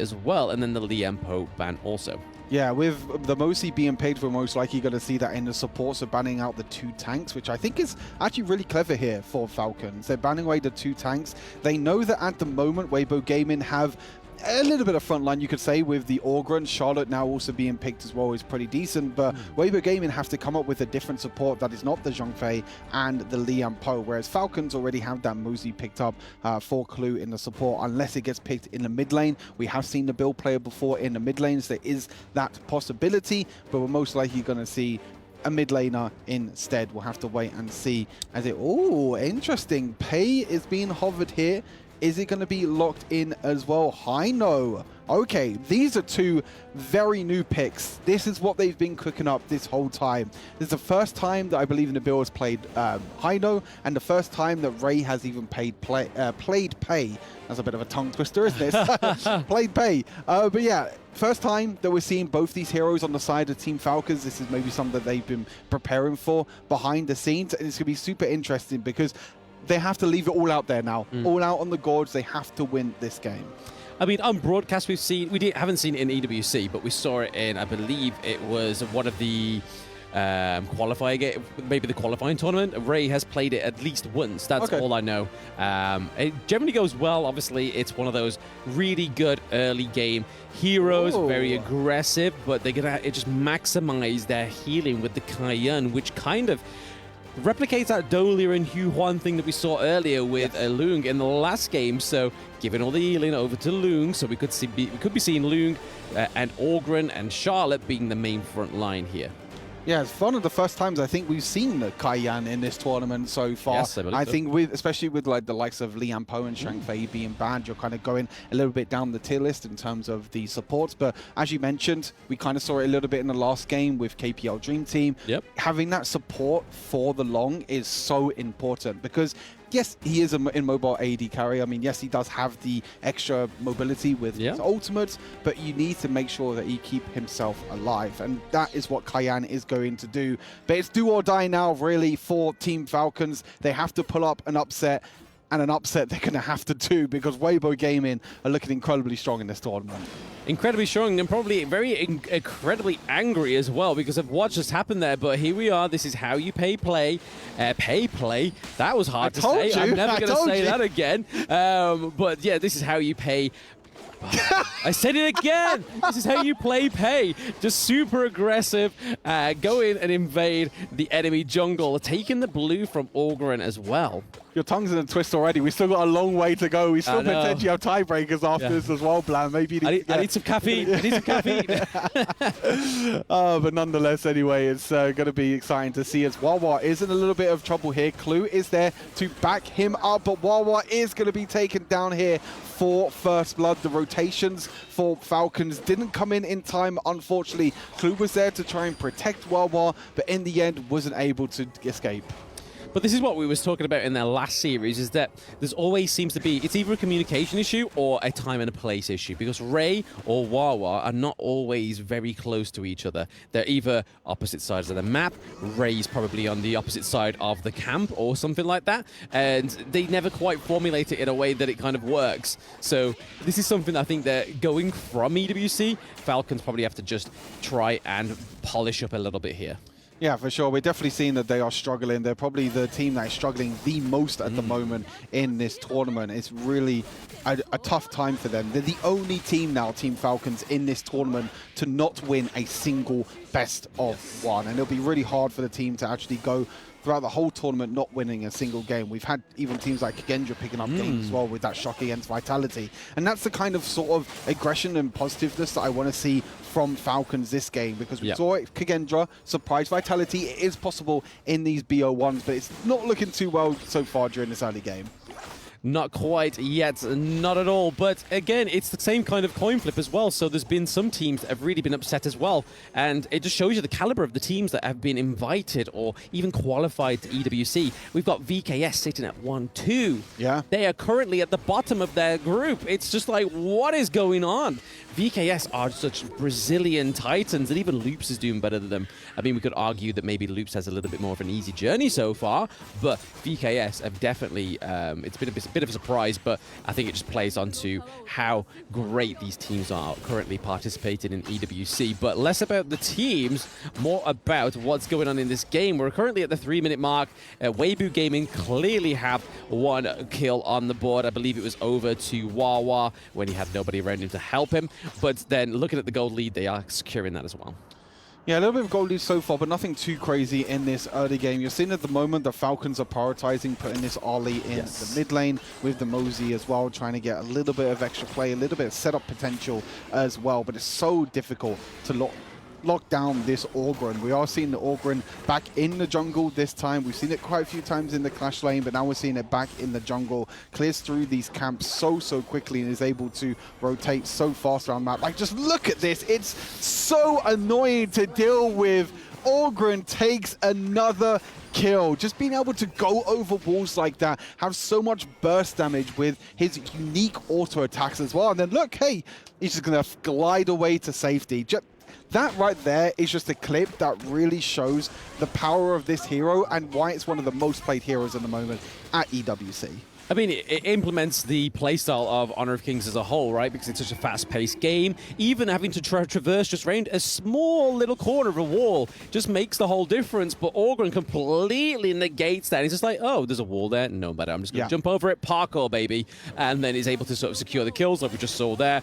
as well, and then the Liampo ban also. Yeah, with the Mosi being paid, we're most likely going to see that in the support, so banning out the 2 tanks, which I think is actually really clever here for Falcons. They're banning away the 2 tanks. They know that at the moment, WEIBO Gaming have a little bit of frontline, you could say, with the Orgren. Charlotte now also being picked as well is pretty decent, but WEIBO Gaming have to come up with a different support that is not the Zhongfei and the Liampo, whereas Falcons already have that Mosi picked up for Clue in the support, unless it gets picked in the mid lane. We have seen the build player before in the mid lanes. There is that possibility, but we're most likely going to see a mid laner instead. We'll have to wait and see as it... Oh, interesting. Pei is being hovered here. Is it going to be locked in as well? Hino. Okay, these are 2 very new picks. This is what they've been cooking up this whole time. This is the first time that I believe in the build has played Hino, and the first time that Ray has even played Pei. That's a bit of a tongue twister, isn't it? Played Pei. But yeah, first time that we're seeing both these heroes on the side of Team Falcons. This is maybe something that they've been preparing for behind the scenes, and it's going to be super interesting because they have to leave it all out there now. All out on the gorge. They have to win this game. I mean, on broadcast, haven't seen it in EWC, but we saw it in, I believe it was one of the maybe the qualifying tournament. Ray has played it at least once. That's all I know. It generally goes well. Obviously, it's one of those really good early game heroes, very aggressive, but they're gonna just maximize their healing with the Cayenne, which kind of replicates that Dolia and Hu Huan thing that we saw earlier with Lung in the last game. So giving all the healing over to Lung, so we could be seeing Lung and Orgren and Charlotte being the main front line here. Yeah, it's one of the first times I think we've seen the Cayenne in this tournament so far. Yes, I think especially with like the likes of Liampo and Zhongfei being banned, you're kind of going a little bit down the tier list in terms of the supports. But as you mentioned, we kind of saw it a little bit in the last game with KPL Dream Team. Having that support for the long is so important because yes, he is in mobile AD carry. I mean, yes, he does have the extra mobility with his ultimates, but you need to make sure that he keep himself alive, and that is what Cayenne is going to do. But it's do or die now, really, for Team Falcons. They have to pull up an upset, and an upset they're going to have to do because WEIBO Gaming are looking incredibly strong in this tournament. Incredibly strong and probably very incredibly angry as well because of what just happened there. But here we are. This is how you pay play. That was hard to say. I'm never going to say that again. But yeah, this is how you pay. I said it again. This is how you play Pei. Just super aggressive. Go in and invade the enemy jungle. Taking the blue from Orgren as well. Your tongue's in a twist already. We still got a long way to go. We still potentially have tiebreakers after this as well, Blam. Maybe I need some caffeine. I need some caffeine. But nonetheless, anyway, it's going to be exciting to see as Wawa is in a little bit of trouble here. Clue is there to back him up, but Wawa is going to be taken down here for First Blood. The rotations for Falcons didn't come in time, unfortunately. Clue was there to try and protect Wawa, but in the end wasn't able to escape. But this is what we was talking about in their last series, is that there's always seems to be, it's either a communication issue or a time and a place issue, because Ray or Wawa are not always very close to each other. They're either opposite sides of the map, Ray's probably on the opposite side of the camp or something like that, and they never quite formulate it in a way that it kind of works. So this is something I think that going from EWC, Falcons probably have to just try and polish up a little bit here. Yeah, for sure. We're definitely seeing that they are struggling. They're probably the team that is struggling the most at the moment in this tournament. It's really a tough time for them. They're the only team now, Team Falcons, in this tournament to not win a single best of one. And it'll be really hard for the team to actually go throughout the whole tournament not winning a single game. We've had even teams like Kagendra picking up games as well with that shock against Vitality. And that's the kind of sort of aggression and positiveness that I want to see from Falcons this game, because we saw it, Kagendra, surprise Vitality. It is possible in these BO1s, but it's not looking too well so far during this early game. Not quite yet, not at all. But again, it's the same kind of coin flip as well. So there's been some teams that have really been upset as well. And it just shows you the caliber of the teams that have been invited or even qualified to EWC. We've got VKS sitting at 1-2. Yeah. They are currently at the bottom of their group. It's just like, what is going on? VKS are such Brazilian titans, and even Loops is doing better than them. I mean, we could argue that maybe Loops has a little bit more of an easy journey so far, but VKS have definitely, it's been a bit of a surprise, but I think it just plays onto how great these teams are currently participating in EWC. But less about the teams, more about what's going on in this game. We're currently at the 3-minute mark. WEIBO Gaming clearly have one kill on the board. I believe it was over to Wawa when he had nobody around him to help him. But then looking at the gold lead, they are securing that as well. Yeah, a little bit of gold lead so far, but nothing too crazy in this early game. You're seeing at the moment the Falcons are prioritizing putting this Ollie in the mid lane with the Mosey as well, trying to get a little bit of extra play, a little bit of setup potential as well. But it's so difficult to lock down this Orgrin. We are seeing the Orgrin back in the jungle this time. We've seen it quite a few times in the Clash lane, but now we're seeing it back in the jungle. Clears through these camps so quickly and is able to rotate so fast around the map. Like, just look at this. It's so annoying to deal with. Orgrin takes another kill. Just being able to go over walls like that, have so much burst damage with his unique auto attacks as well. And then look, hey, he's just going to glide away to safety. That right there is just a clip that really shows the power of this hero and why it's one of the most played heroes at the moment at EWC. I mean, it implements the playstyle of Honor of Kings as a whole, right? Because it's such a fast-paced game. Even having to traverse just around a small little corner of a wall just makes the whole difference. But Orgrin completely negates that. He's just like, oh, there's a wall there. No matter. I'm just going to jump over it. Parkour, baby. And then he's able to sort of secure the kills like we just saw there.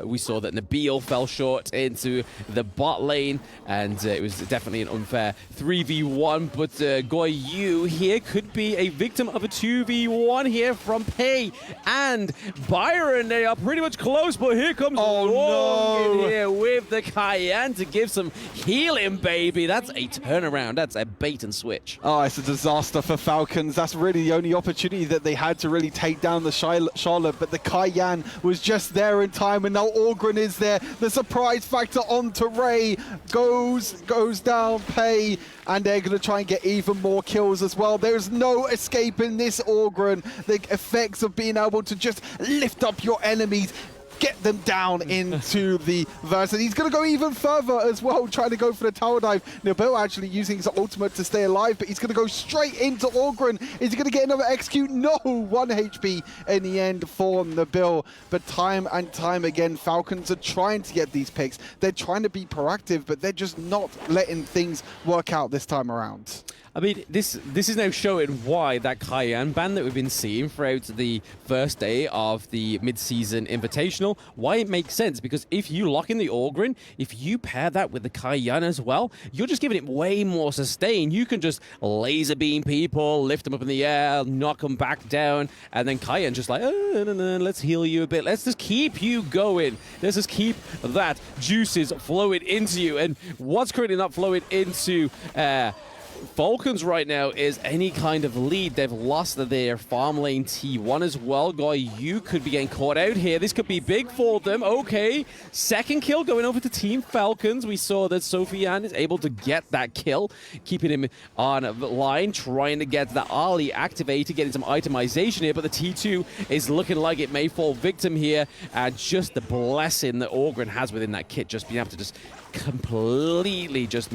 We saw that Nabil fell short into the bot lane. And it was definitely an unfair 3v1. But Goy Yu here could be a victim of a 2v1 here from Pei and Byron. They are pretty much close, but here comes Long in here with the Cayenne to give some healing, baby. That's a turnaround. That's a bait and switch. Oh, it's a disaster for Falcons. That's really the only opportunity that they had to really take down the Charlotte, but the Cayenne was just there in time, and now Orgrin is there. The surprise factor onto Ray goes down Pei, and they're going to try and get even more kills as well. There's no escaping this Orgrin. The effects of being able to just lift up your enemies, get them down into the verse. And he's going to go even further as well, trying to go for the tower dive. Nabil actually using his ultimate to stay alive, but he's going to go straight into Orgrin. Is he going to get another execute? No, 1 HP in the end for Nabil. But time and time again, Falcons are trying to get these picks. They're trying to be proactive, but they're just not letting things work out this time around. I mean, this is now showing why that Cayenne ban that we've been seeing throughout the first day of the mid-season invitational, why it makes sense. Because if you lock in the Orgrin, if you pair that with the Cayenne as well, you're just giving it way more sustain. You can just laser beam people, lift them up in the air, knock them back down, and then Cayenne just like, oh, no, let's heal you a bit. Let's just keep you going. Let's just keep that juices flowing into you. And what's currently not flowing into Falcons right now is any kind of lead. They've lost their farm lane T1 as well. Guy, you could be getting caught out here. This could be big for them. Okay, second kill going over to Team Falcons. We saw that Sofian is able to get that kill, keeping him on the line, trying to get the Ali activated, getting some itemization here, but the T2 is looking like it may fall victim here. Just the blessing that Orgrin has within that kit, just being able to just completely just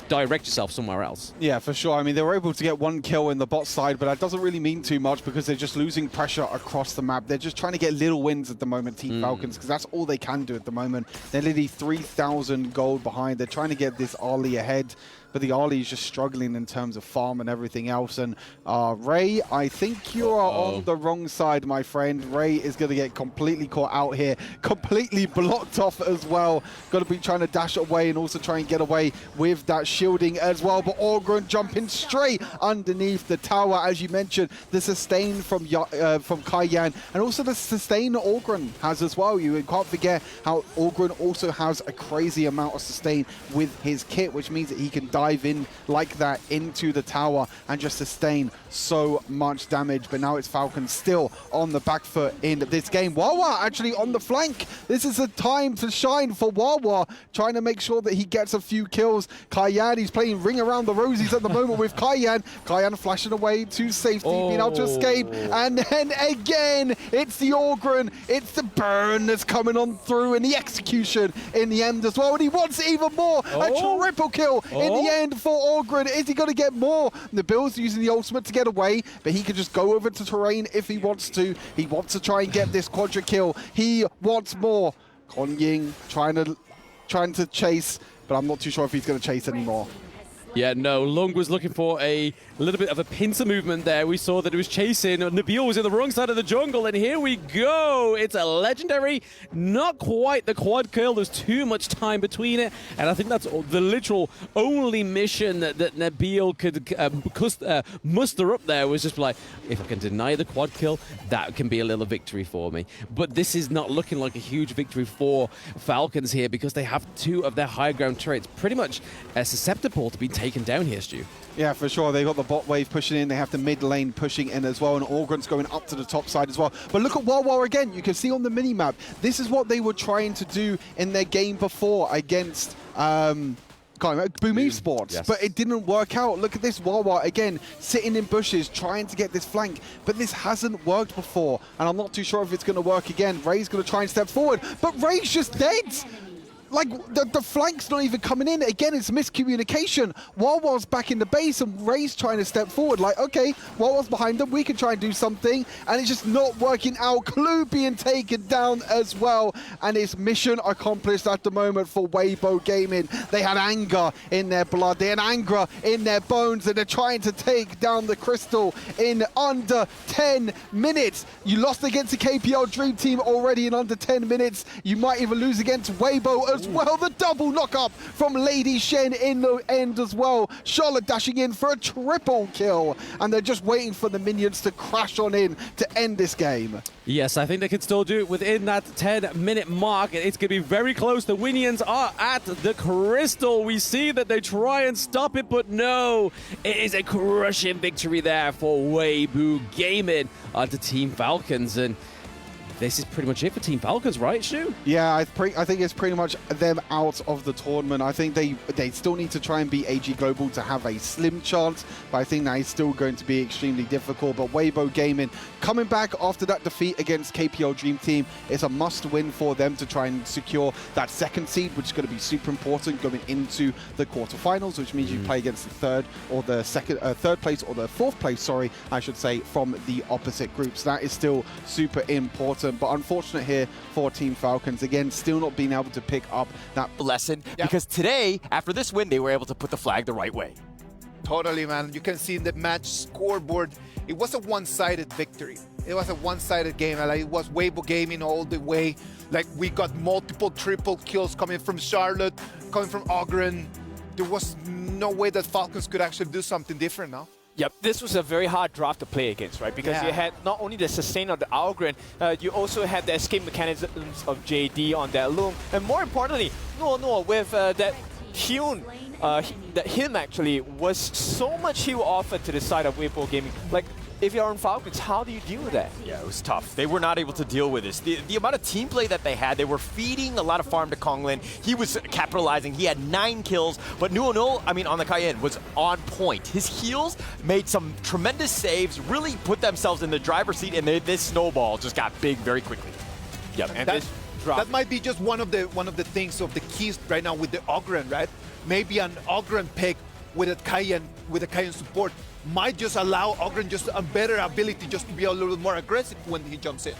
direct yourself somewhere else. Yeah, for sure. I mean, they were able to get one kill in the bot side, but that doesn't really mean too much because they're just losing pressure across the map. They're just trying to get little wins at the moment, Team Falcons, because that's all they can do at the moment. They're literally 3,000 gold behind. They're trying to get this Ali ahead, but the Ali is just struggling in terms of farm and everything else. And Ray, I think you are on the wrong side, my friend. Ray is going to get completely caught out here, completely blocked off as well. Got to be trying to dash away and also try and get away with that shielding as well. But Orgrin jumping straight underneath the tower, as you mentioned, the sustain from Cayenne, and also the sustain that Orgrin has as well. You can't forget how Orgrin also has a crazy amount of sustain with his kit, which means that he can dive in like that into the tower and just sustain so much damage. But now it's Falcons still on the back foot in this game. Wawa actually on the flank. This is a time to shine for Wawa, trying to make sure that he gets a few kills. Kaiyan, he's playing ring around the rosies at the moment with Kaiyan. Kaiyan flashing away to safety, being able to escape. And then again, it's the Ogren, it's the burn that's coming on through, and the execution in the end as well. And he wants even more. A triple kill in the end for Ogren. Is he going to get more? Nabil's using the ultimate to get away, but he can just go over to terrain if he wants to. He wants to try and get this quadra kill. He wants more. Kon Ying trying to chase, but I'm not too sure if he's going to chase anymore. Yeah, no, Lung was looking for a little bit of a pincer movement there. We saw that it was chasing. Nabil was in the wrong side of the jungle, and here we go. It's a legendary, not quite the quad kill. There's too much time between it, and I think that's the literal only mission that Nabil could muster up there, was just like, if I can deny the quad kill, that can be a little victory for me. But this is not looking like a huge victory for Falcons here, because they have two of their high ground turrets pretty much susceptible to be taken down here, Stu. Yeah, for sure. They've got the bot wave pushing in. They have the mid lane pushing in as well, and Ogren's going up to the top side as well. But look at Wawa again. You can see on the minimap, this is what they were trying to do in their game before against Boom Esports, yes. But it didn't work out. Look at this Wawa again, sitting in bushes, trying to get this flank, but this hasn't worked before, and I'm not too sure if it's going to work again. Ray's going to try and step forward, but Ray's just dead. Like, the flank's not even coming in. Again, it's miscommunication. Wawa's back in the base, and Ray's trying to step forward. Like, okay, Wawa's behind them. We can try and do something. And it's just not working out. Clue being taken down as well. And it's mission accomplished at the moment for WEIBO Gaming. They had anger in their blood. They had anger in their bones. And they're trying to take down the Crystal in under 10 minutes. You lost against the KPL Dream Team already in under 10 minutes. You might even lose against WEIBO as well. The double knock up from Lady Shen in the end as well. Charlotte dashing in for a triple kill, and they're just waiting for the minions to crash on in to end this game. Yes, I think they can still do it within that 10-minute mark. It's going to be very close. The Winions are at the Crystal. We see that they try and stop it, but no. It is a crushing victory there for WEIBO Gaming onto Team Falcons. And this is pretty much it for Team Falcons, right, Stu? Yeah, I think it's pretty much them out of the tournament. I think they still need to try and beat AG Global to have a slim chance, but I think that is still going to be extremely difficult. But WEIBO Gaming coming back after that defeat against KPL Dream Team, it's a must-win for them to try and secure that second seed, which is going to be super important going into the quarterfinals, which means you play against the third place or the fourth place, sorry, I should say, from the opposite groups. That is still super important. But unfortunate here for Team Falcons. Again, still not being able to pick up that lesson, because today, after this win, they were able to put the flag the right way. Totally, man. You can see in the match scoreboard, it was a one-sided victory. It was a one-sided game. Like, it was WEIBO Gaming all the way. Like, we got multiple triple kills coming from Charlotte, coming from Ogren. There was no way that Falcons could actually do something different now. Yep, this was a very hard draft to play against, right? Because you had not only the sustain of the Algren, you also had the escape mechanisms of JD on that Loom. And more importantly, with that Hyun, him actually was so much heal offered to the side of WEIBO Gaming. Like, if you're on Falcons, how do you deal with that? Yeah, it was tough. They were not able to deal with this. The amount of team play that they had, they were feeding a lot of farm to Konglin. He was capitalizing. He had 9 kills, but Nuono, on the Cayenne, was on point. His heals made some tremendous saves, really put themselves in the driver's seat, and this snowball just got big very quickly. Yep, and this drop. That might be just one of the things of the keys right now with the Ogren, right? Maybe an Ogren pick with a Cayenne support might just allow Ogren just a better ability just to be a little more aggressive when he jumps in.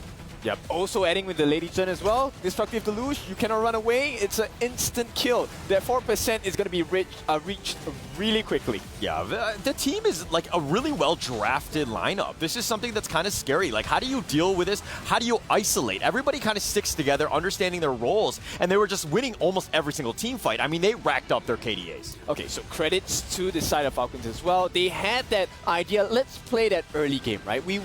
Yep. Also adding with the Lady Chen as well, Destructive Deluge, you cannot run away. It's an instant kill. That 4% is going to be reached really quickly. Yeah, the team is like a really well-drafted lineup. This is something that's kind of scary. Like, how do you deal with this? How do you isolate? Everybody kind of sticks together, understanding their roles, and they were just winning almost every single team fight. I mean, they racked up their KDAs. Okay, so credits to the side of Falcons as well. They had that idea, let's play that early game, right? We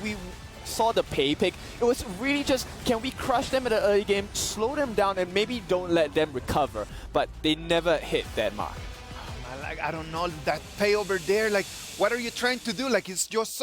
saw the pay pick. It was really just, can we crush them at the early game, slow them down, and maybe don't let them recover? But they never hit that mark. Like, I don't know, that pay over there, like, what are you trying to do? Like, it's just such